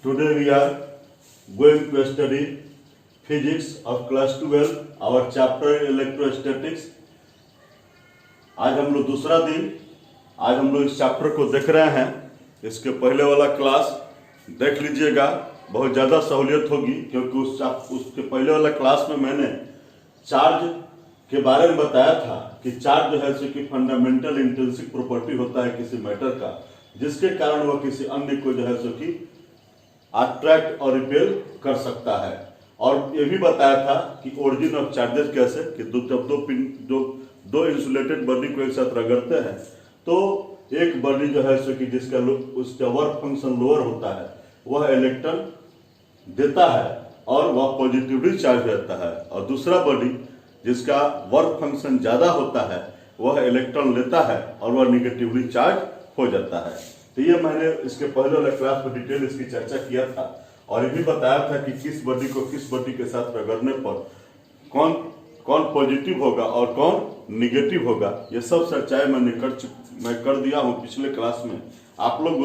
Today we are going to study physics of class 12, our chapter electrostatics. आज हम लोग दूसरा दिन आज हम लोग इस चैप्टर को देख रहे हैं। इसके पहले वाला क्लास देख लीजिएगा, बहुत ज़्यादा सहूलियत होगी क्योंकि उसके पहले वाला क्लास में मैंने चार्ज के बारे में बताया था कि चार्ज जो है सो कि फंडामेंटल इंट्रिंसिक प्रॉपर्टी होता है किसी मैटर का, जिसके कारण वह किसी अन्य को जो है सो कि अट्रैक्ट और रिपेल कर सकता है। और ये भी बताया था कि ओरिजिन ऑफ चार्जेस कैसे कि जब दो इंसुलेटेड बॉडी को एक साथ रगड़ते हैं तो एक बॉडी जो है सो कि जिसका उसका वर्क फंक्शन लोअर होता है वह इलेक्ट्रॉन देता है और वह पॉजिटिवली चार्ज रहता है, और दूसरा बॉडी जिसका वर्क फंक्शन ज्यादा होता है वह इलेक्ट्रॉन लेता है और वह निगेटिवली चार्ज हो जाता है। तो ये मैंने इसके पहले वाले क्लास में डिटेल इसकी चर्चा किया था और ये भी बताया था कि किस बॉडी को किस बॉडी के साथ रगड़ने पर कौन कौन पॉजिटिव होगा और कौन निगेटिव होगा। ये सब चर्चाएं मैं कर दिया हूँ पिछले क्लास में। आप लोग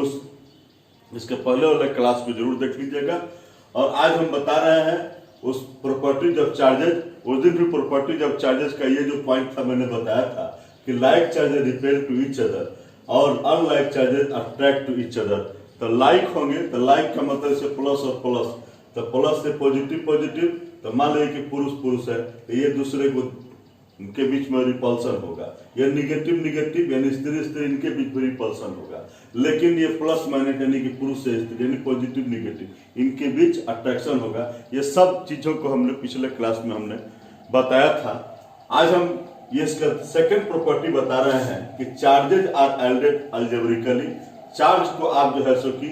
इसके पहले वाले क्लास को जरूर देख लीजिएगा। और आज हम बता रहे हैं उस प्रॉपर्टीज ऑफ चार्जेस, उस दिन भी प्रॉपर्टीज ऑफ चार्जेस का ये जो पॉइंट था मैंने बताया था कि like charges repel to each other और unlike charges attract to each other. तो लाइक होंगे तो लाइक का मतलब से प्लस और प्लस, तो प्लस से पॉजिटिव, तो मान लीजिए कि पुरुष है तो ये दूसरे को के बीच में रिपल्सन होगा, या निगेटिव यानी स्त्री इनके बीच में रिपल्सन होगा। लेकिन ये प्लस माइनस यानी कि पुरुष से स्त्री यानी पॉजिटिव निगेटिव इनके बीच अट्रैक्शन होगा। ये सब चीजों को हमने पिछले क्लास में हमने बताया था। आज हम ये इसका सेकंड प्रॉपर्टी बता रहे हैं कि चार्जेज आर एल्डेड अलजेब्रिकली। चार्ज को आप जो है सो कि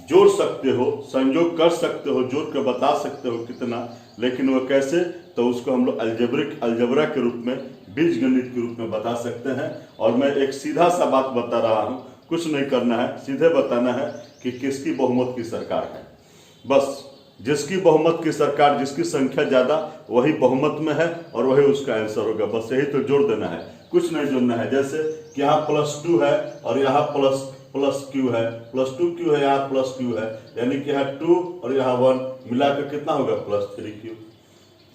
जोड़ सकते हो, संयोग कर सकते हो, जोड़ कर बता सकते हो कितना, लेकिन वो कैसे, तो उसको हम लोग अलजेब्रा के रूप में, बीज गणित के रूप में बता सकते हैं। और मैं एक सीधा सा बात बता रहा हूं, कुछ नहीं करना है, सीधे बताना है कि किसकी बहुमत की सरकार है। बस जिसकी बहुमत की सरकार, जिसकी संख्या ज्यादा वही बहुमत में है और वही उसका आंसर होगा। बस यही तो जोड़ देना है, कुछ नहीं जोड़ना है। जैसे कि यहाँ +2 है और यहाँ प्लस क्यू है, +2 है, यहाँ +q है, यानी कि यहाँ 2 और यहाँ 1 मिलाकर कितना होगा +3q।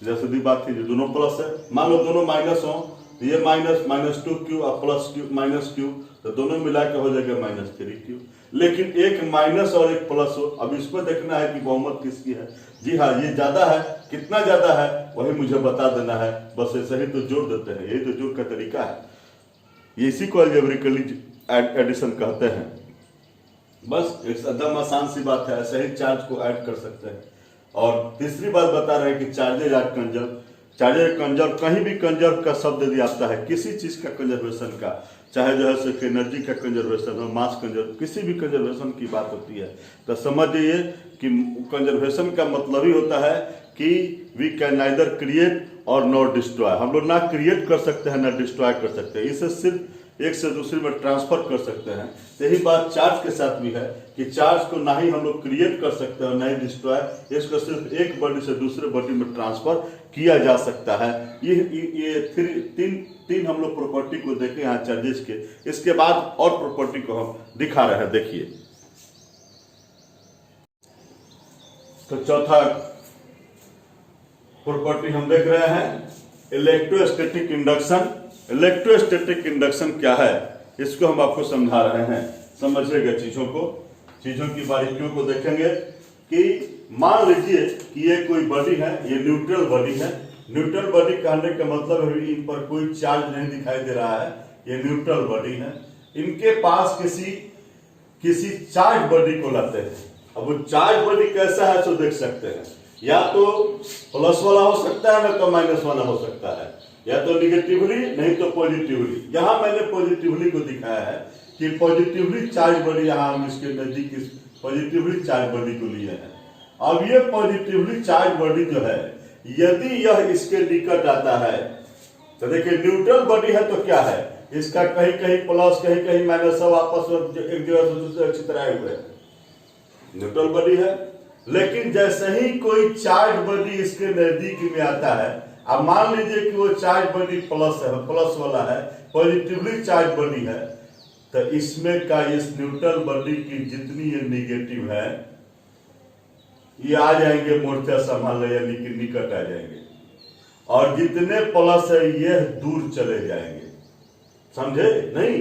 जैसे दी बात थी, दोनों प्लस है, मान लो दोनों माइनस हो तो ये -2q और +q, तो दोनों मिला के हो जाएगा -3q। लेकिन एक माइनस और एक प्लस हो, अब इसमें देखना है कि बहुमत किसकी है। जी हाँ, ये ज्यादा है, कितना ज्यादा है वही मुझे बता देना है। बस ऐसे ही तो जोड़ देते हैं, यही तो जोड़ का तरीका है। इसी को अलजेब्रिकली एडिशन कहते हैं। बस एकदम आसान सी बात है, ऐसे ही चार्ज को ऐड कर सकते हैं। और तीसरी बात बता रहे हैं कि charges are conserve. Charges conserve, कहीं भी कंजर्व का शब्द यदि आता है, किसी चीज का कंजर्वेशन का, चाहे जो है सो एनर्जी का कंजर्वेशन हो, मास कंजर्व, किसी भी कंजर्वेशन की बात होती है तो समझिए कि कंजर्वेशन का मतलब ही होता है कि वी कैन नाइदर क्रिएट और नॉट डिस्ट्रॉय। हम लोग ना क्रिएट कर सकते हैं ना डिस्ट्रॉय कर सकते हैं, इसे सिर्फ एक से दूसरे में ट्रांसफर कर सकते हैं। यही बात चार्ज के साथ भी है कि चार्ज को ना ही हम लोग क्रिएट कर सकते हैं ना ही डिस्ट्रॉय, इसको सिर्फ एक बॉडी से दूसरे बॉडी में ट्रांसफर किया जा सकता है। ये तीन हम लोग प्रॉपर्टी को देखें यहाँ चार्जेस के। इसके बाद और प्रॉपर्टी को हम दिखा रहे हैं, देखिए। तो चौथा प्रॉपर्टी हम देख रहे हैं इलेक्ट्रोस्टैटिक इंडक्शन। इलेक्ट्रोस्टैटिक इंडक्शन क्या है इसको हम आपको समझा रहे हैं। समझिएगा चीजों की बारीकियों को देखेंगे कि मान लीजिए कि ये कोई बॉडी है, ये न्यूट्रल बॉडी है। न्यूट्रल बॉडी कहने का मतलब है इन पर कोई चार्ज नहीं दिखाई दे रहा है, ये न्यूट्रल बॉडी है। इनके पास किसी चार्ज बॉडी को लाते हैं। अब वो चार्ज बॉडी कैसा है तो देख सकते हैं, या तो प्लस वाला हो सकता है ना तो माइनस वाला हो सकता है, या तो निगेटिवली नहीं तो पॉजिटिवली। यहां मैंने पॉजिटिवली को दिखाया है कि पॉजिटिवली चार्ज बॉडी, यहां हम इसके नजदीक पॉजिटिवली चार्ज बॉडी को लिए हैं। अब ये पॉजिटिवली चार्ज बॉडी जो है, यदि यह इसके निकट आता है तो देखिए न्यूट्रल बॉडी है तो क्या है, इसका कहीं कहीं प्लस कहीं कहीं माइनस, सब आपस में एक जगह से दूसरे चित्राए हुए हैं, न्यूट्रल बॉडी है। लेकिन जैसे ही कोई चार्ज बॉडी इसके नजदीक में आता है, अब मान लीजिए कि वो चार्ज बॉडी प्लस वाला है, पॉजिटिवली चार्ज बॉडी है, तो इसमें का इस न्यूट्रल बॉडी की जितनी ये निगेटिव है ये आ जाएंगे मोर्चा संभालने, यानी कि निकट आ जाएंगे, और जितने प्लस है ये दूर चले जाएंगे। समझे नहीं?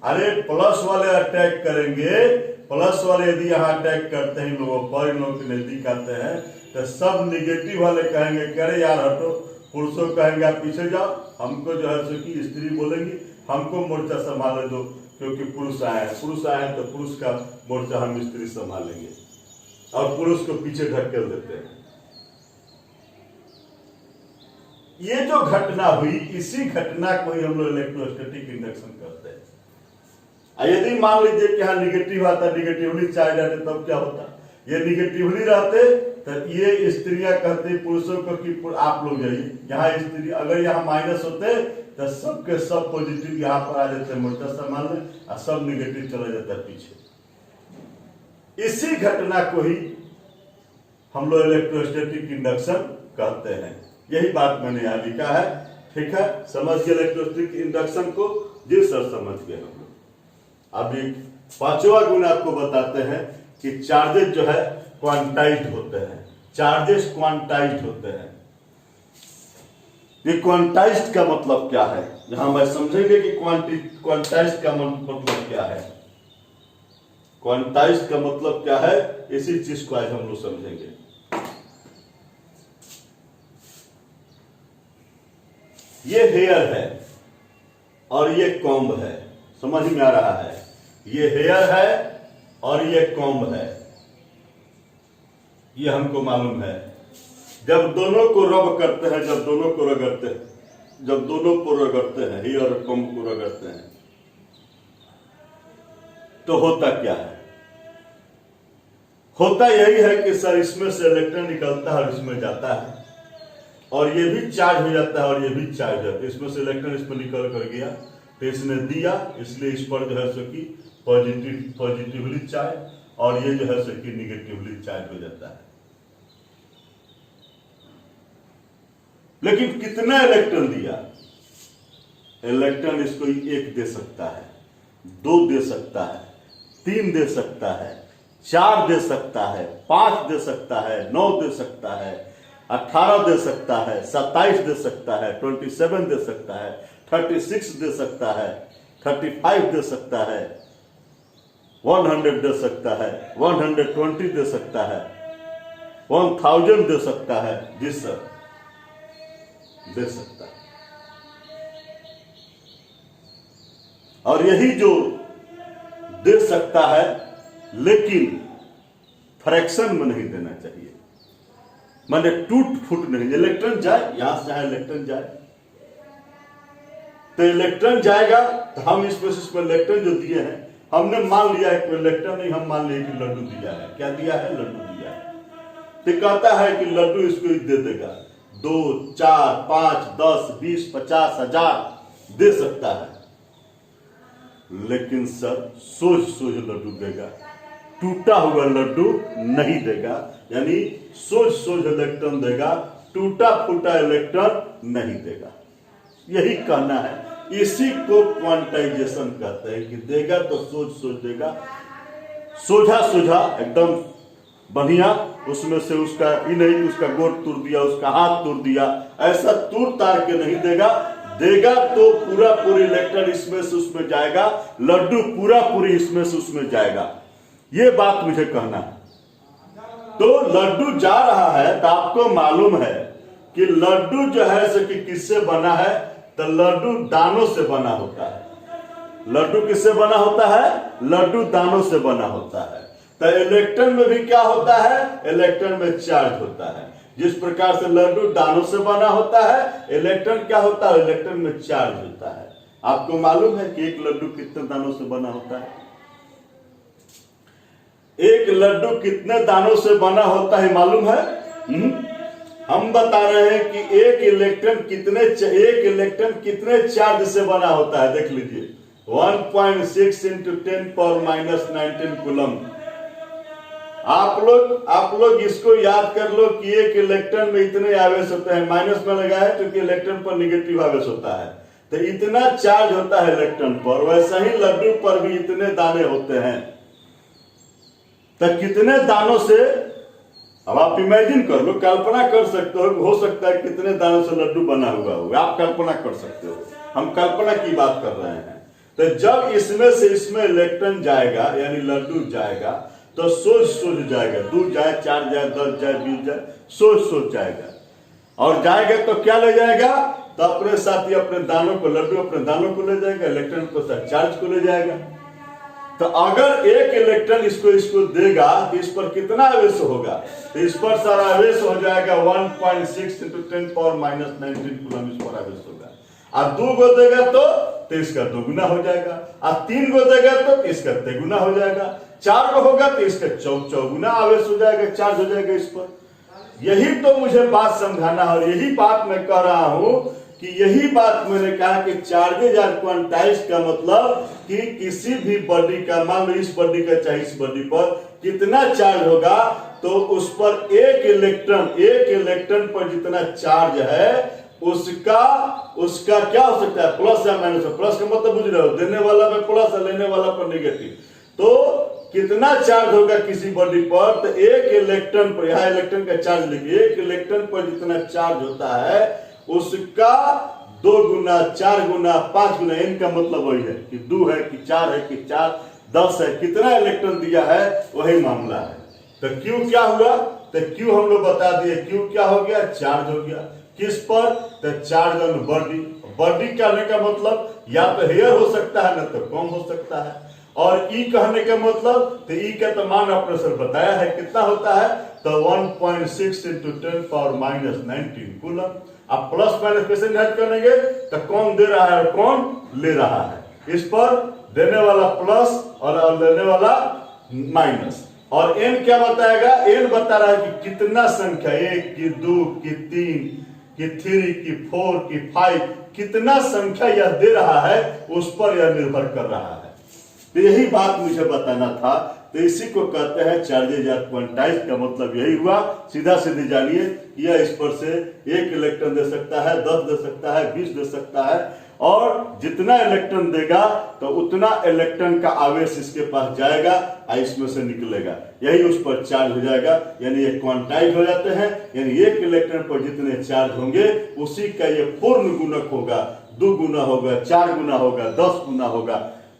अरे प्लस वाले अटैक करेंगे, प्लस वाले यदि यहाँ अटैक करते हैं लोगों पर, इन लोगों के नजदीक आते हैं, तो सब निगेटिव वाले कहेंगे करे यार हटो, पुरुषों कहेंगे आप पीछे जाओ, हमको जो है सो कि स्त्री बोलेंगी हमको मोर्चा संभाले दो, क्योंकि पुरुष आए हैं तो पुरुष का मोर्चा हम स्त्री संभालेंगे, और पुरुष को पीछे ढकेल देते हैं। ये जो घटना हुई, इसी घटना को ही हम लोग इलेक्ट्रोस्टैटिक इंडक्शन करते हैं। यदि मान लीजिए कि यहाँ निगेटिव आता, निगेटिवली चार्ज आते, तब क्या होता? ये निगेटिवली रहते तो ये स्त्रियां कहते पुरुषों को कि आप लोग जाइए, यहाँ स्त्री अगर यहाँ माइनस होते तो सबके सब पॉजिटिव यहाँ पर आ जाते मोर्चा संभालने, और सब निगेटिव चला जाता पीछे। इसी घटना को ही हम लोग इलेक्ट्रोस्टैटिक इंडक्शन कहते हैं। यही बात मैंने यहाँ लिखा है। ठीक है, समझ गए इलेक्ट्रोस्टैटिक इंडक्शन को? जी सर समझ गए हम लोग। अब एक पांचवा गुण आपको बताते हैं कि चार्जेस जो है क्वांटाइज्ड होते हैं। चार्जेस क्वांटाइज्ड होते हैं। ये क्वांटाइज्ड का मतलब क्या है, यहां मैं समझेंगे कि क्वांटाइज्ड का मतलब क्या है। क्वांटाइज्ड का मतलब क्या है, इसी चीज को आज हम लोग समझेंगे। ये हेयर है और ये कॉम्ब है, समझ में आ रहा है? ये हेयर है और ये कॉम्ब है, ये हमको मालूम है। जब दोनों को रब करते हैं, जब दोनों को रगड़ते हैं, जब दोनों को रगड़ते हैं, हेयर और कॉम्ब को रगड़ते हैं, तो होता क्या है? होता यही है कि सर इसमें से इलेक्ट्रॉन निकलता है और इसमें जाता है, और ये भी चार्ज हो जाता है और ये भी चार्ज हो जाता है। इसमें से इलेक्ट्रॉन इसमें निकल कर गया, तो इसने दिया, इसलिए इस पर जो है सो कि पॉजिटिवली चार्ज, और ये जो है सो कि निगेटिवली चार्ज हो जाता है। लेकिन कितना इलेक्ट्रॉन दिया? इलेक्ट्रॉन इसको 1 दे सकता है, 2 दे सकता है, 3 दे सकता है, 4 दे सकता है, 5 दे सकता है, 9 दे सकता है, 18 दे सकता है, 27 दे सकता है, 27 दे सकता है, 36 दे सकता है, 35 दे सकता है, 100 दे सकता है, 120 दे सकता है, 1000 दे सकता है। जी सर दे सकता है। और यही जो दे सकता है, लेकिन फ्रैक्शन में नहीं देना चाहिए, माने टूट फूट नहीं। इलेक्ट्रॉन जाए, यहां से जहां इलेक्ट्रॉन जाए, तो इलेक्ट्रॉन जाएगा, तो हम इसमें इलेक्ट्रॉन जो दिए हैं, हमने मान लिया है कि इलेक्ट्रॉन नहीं, हम मान लिए कि लड्डू दिया है। क्या दिया है? लड्डू दिया है। तो कहता है कि लड्डू इसको दे देगा, 2, 4, 5, 10, 20, 50, 1000 दे सकता है, लेकिन सर सोच लड्डू देगा, टूटा हुआ लड्डू नहीं देगा। यानी सोच इलेक्ट्रॉन देगा, टूटा फूटा इलेक्ट्रॉन नहीं देगा। यही कहना है। इसी को क्वांटाइजेशन कहते हैं कि देगा तो सोच देगा, सोझा एकदम बढ़िया, उसमें से उसका ही नहीं, उसका गोट तोड़ दिया, उसका हाथ तोड़ दिया, ऐसा तूर तार के नहीं देगा। देगा तो पूरी इलेक्ट्रॉन इसमें से उसमें जाएगा, लड्डू पूरी इसमें से उसमें जाएगा। ये बात मुझे कहना है। तो लड्डू जा रहा है, तो आपको मालूम है कि लड्डू जो है सो कि किससे बना है? तो लड्डू दानों से बना होता है। लड्डू किससे बना होता है? लड्डू दानों से बना होता है। तो इलेक्ट्रॉन में भी क्या होता है? इलेक्ट्रॉन में चार्ज होता है। जिस प्रकार से लड्डू दानों से बना होता है, इलेक्ट्रॉन क्या होता है? इलेक्ट्रॉन में चार्ज होता है। आपको मालूम है कि एक लड्डू कितने दानों से बना होता है? एक लड्डू कितने दानों से बना होता है मालूम है? हम बता रहे हैं कि एक इलेक्ट्रॉन कितने चार्ज से बना होता है। देख लीजिए, 1.6 × 10⁻⁻19 कूलम। आप लोग इसको याद कर लो कि एक इलेक्ट्रॉन में इतने आवेश होते हैं। माइनस में लगा है क्योंकि इलेक्ट्रॉन पर निगेटिव आवेश होता है, तो इतना चार्ज होता है इलेक्ट्रॉन पर। वैसा ही लड्डू पर भी इतने दाने होते हैं। तो कितने दानों से अब आप इमेजिन कर लो, कल्पना कर सकते हो सकता है कितने दानों से लड्डू बना हुआ होगा, आप कल्पना कर सकते हो। हम कल्पना की बात कर रहे हैं। तो जब इसमें से इसमें इलेक्ट्रॉन जाएगा यानी लड्डू जाएगा तो सोच जाएगा, 2 जाए 4 जाए 10 जाए 20 जाए, सोच जाएगा। और जाएगा तो क्या ले जाएगा, तो अपने साथ ही अपने दानों को, लड्डू अपने दानों को ले जाएगा, इलेक्ट्रॉन को साथ चार्ज को ले जाएगा। तो अगर एक इलेक्ट्रॉन इसको देगा तो इस पर कितना आवेश होगा, तो इस पर सारा आवेश हो जाएगा 1.6 × 10⁻⁻19 कूलम इस पर आवेश होगा। और 2 को देगा तो इसका 2 गुना हो जाएगा, और 3 को देगा तो इसका 3 गुना हो जाएगा, 4 को होगा तो इसका 4 गुना आवेश हो जाएगा, चार्ज हो जाएगा इस पर। यही तो मुझे बात समझाना है, और यही बात मैं कह रहा हूं कि यही बात मैंने कहा कि चार्जेज आर क्वांटाइज्ड का मतलब कि किसी भी बॉडी का, मान लो इस बॉडी का चाहे इस बॉडी पर कितना चार्ज होगा, तो उस पर एक इलेक्ट्रॉन पर जितना चार्ज है उसका क्या हो सकता है, प्लस या माइनस। प्लस का मतलब बुझ रहे हो, देने वाला पे प्लस और लेने वाला पर नेगेटिव। तो कितना चार्ज होगा किसी बॉडी पर, तो एक इलेक्ट्रॉन पर, यहां इलेक्ट्रॉन का चार्ज लिखिए, एक इलेक्ट्रॉन पर जितना चार्ज होता है उसका 2 गुना 4 गुना 5 गुना। इनका मतलब वही है कि 2 है कि 4 है कि 4 10 है, कितना इलेक्ट्रॉन दिया है वही मामला है। तो क्यू क्या हुआ, तो क्यू हम लोग बता दिए, क्यू क्या हो गया, चार्ज हो गया। किस पर, तो चार्ज ऑन बॉडी। बॉडी कहने का मतलब या तो हेयर हो सकता है ना तो कम हो सकता है। और ई कहने का मतलब, तो ई का तो मान आपने सर बताया है कितना होता है, तो 1.6 × 10⁻⁻19 कूलम। अब प्लस माइनस कैसे निर्धारित करेंगे, तो कौन दे रहा है और कौन ले रहा है। इस पर देने वाला प्लस और लेने वाला माइनस। और एन क्या बताएगा, एन बता रहा है कि कितना संख्या, 1 की 2 की 3 की 3 की 4 की 5, कितना संख्या यह दे रहा है उस पर यह निर्भर कर रहा है। तो यही बात मुझे बताना था। तो इसी को कहते हैं चार्जेज आर क्वांटाइज्ड का मतलब यही हुआ। सीधा सीधी जानिए, यह इस पर से 1 इलेक्ट्रॉन दे सकता है, 10 दे सकता है, 20 दे सकता है, और जितना इलेक्ट्रॉन देगा तो उतना इलेक्ट्रॉन का आवेश इसके पास जाएगा और इसमें से निकलेगा, यही उस पर चार्ज हो जाएगा। यानी ये क्वांटाइज हो जाते हैं, यानी 1 इलेक्ट्रॉन पर जितने चार्ज होंगे उसी का ये पूर्ण गुणक होगा, 2 गुना होगा, 4 गुना होगा, 10 गुना होगा,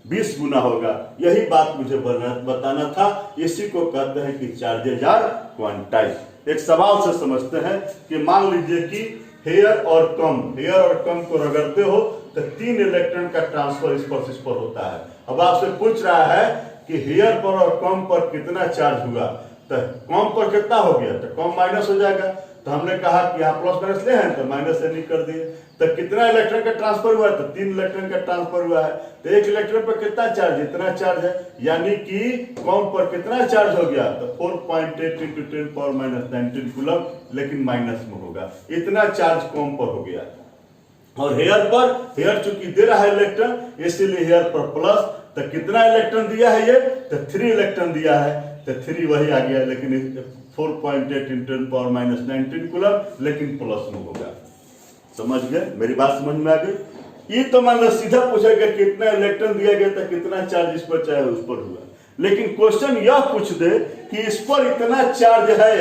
20 गुना होगा। यही बात मुझे बताना था। इसी को कहते हैं कि चार्जेज आर क्वांटाइज्ड। एक सवाल से समझते हैं कि मान लीजिए कि हेयर और कम को रगड़ते हो तो 3 इलेक्ट्रॉन का ट्रांसफर इस पर होता है। अब आपसे पूछ रहा है कि हेयर पर और कम पर कितना चार्ज हुआ, तो कम पर कितना हो गया, तो कम माइनस हो जाएगा। तो हमने कहा कि यहाँ प्लस माइनस ले हैं तो माइनस से नहीं कर दिए। तो कितना इलेक्ट्रॉन का ट्रांसफर हुआ है, तो 3 इलेक्ट्रॉन का ट्रांसफर हुआ है। तो 1 इलेक्ट्रॉन पर कितना चार्ज, इतना चार्ज है, यानी कि कम पर कितना चार्ज हो गया, तो 4.8 × 10⁻⁻19 कूलम, लेकिन माइनस में होगा, इतना चार्ज कम पर हो गया। और हेयर चूंकि दे रहा है इलेक्ट्रॉन, इसीलिए हेयर पर प्लस। तो कितना इलेक्ट्रॉन दिया है ये, तो 3 इलेक्ट्रॉन दिया है, तो 3 वही आ गया, लेकिन 4.8 × 10⁻⁻19 कूलम, लेकिन प्लस में होगा। समझ गए, मेरी बात समझ में आ गई। ये तो मान लो सीधा पूछेगा कितना इलेक्ट्रॉन दिया गया तो कितना चार्ज इस पर चाहे उस पर हुआ, लेकिन क्वेश्चन यह पूछ दे कि इस पर इतना चार्ज है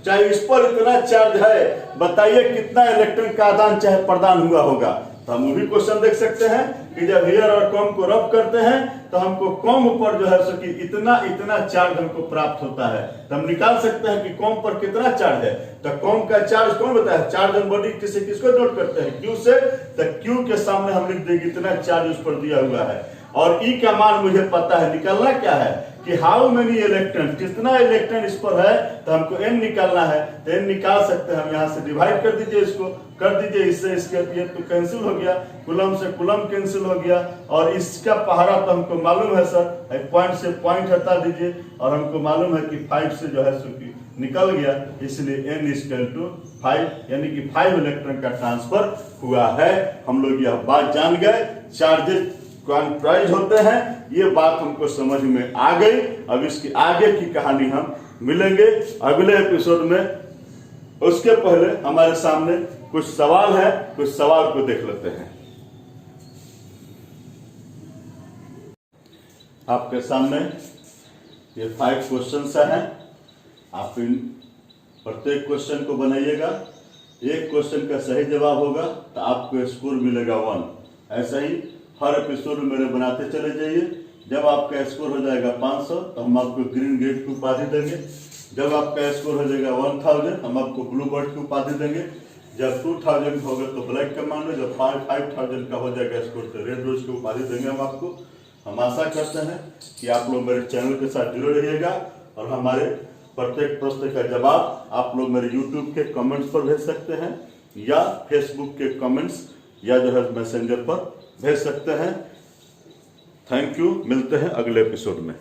चाहे इस पर इतना चार्ज है, बताइए कितना इलेक्ट्रॉन का आदान चाहे प्रदान हुआ होगा। तो हम वो भी क्वेश्चन देख सकते हैं कि जब हेयर और कम को रब करते हैं तो हमको कम पर जो है सो कि इतना चार्ज हमको प्राप्त होता है। तो हम निकाल सकते हैं कि कम पर कितना चार्ज है। तो कम का चार्ज कौन बताया है, चार्ज ऑन बॉडी किसको नोट करते हैं, क्यू से। तो क्यू के सामने हम लिख देंगे इतना चार्ज उस पर दिया हुआ है। और ई का मान मुझे पता है, निकालना क्या है कि हाउ मेनी इलेक्ट्रॉन, कितना इलेक्ट्रॉन इस पर है, तो हमको एन निकालना है। तो एन निकाल सकते हैं हम, यहाँ से डिवाइड कर दीजिए, इसको कर दीजिए, इससे इसके ये तो कैंसिल हो गया, कुलम से कुलम कैंसिल हो गया। और इसका पहाड़ा तो हमको मालूम है सर, पॉइंट से पॉइंट हटा दीजिए, और हमको मालूम है कि 5 से जो है सो निकल गया, इसलिए n = 5, यानी कि 5 इलेक्ट्रॉन का ट्रांसफर हुआ है। हम लोग यह बात जान गए, चार्जेस क्वांटाइज होते हैं, ये बात हमको समझ में आ गई। अब इसकी आगे की कहानी हम मिलेंगे अगले एपिसोड में। उसके पहले हमारे सामने कुछ सवाल है, कुछ सवाल को देख लेते हैं। आपके सामने ये 5 क्वेश्चंस हैं, आप प्रत्येक क्वेश्चन को बनाइएगा। एक क्वेश्चन का सही जवाब होगा तो आपको स्कोर मिलेगा 1। ऐसा ही हर एपिसोड मेरे बनाते चले जाइए। जब आपका स्कोर हो जाएगा 500 तो हम आपको ग्रीन गेट की उपाधि देंगे। जब आपका स्कोर हो जाएगा 1000 हम आपको ब्लू बर्ड की उपाधि देंगे। जब 2000 होगा तो ब्लैक कमांडो। जब 5000 का हो जाएगा स्कोर तो रेड रोज की उपाधि देंगे हम आपको। हम आशा करते हैं कि आप लोग मेरे चैनल के साथ जुड़े रहिएगा और हमारे प्रत्येक प्रश्न का जवाब आप लोग मेरे YouTube के कमेंट्स पर भेज सकते हैं या Facebook के कमेंट्स या जो है मैसेंजर पर भेज सकते हैं। थैंक यू, मिलते हैं अगले एपिसोड में।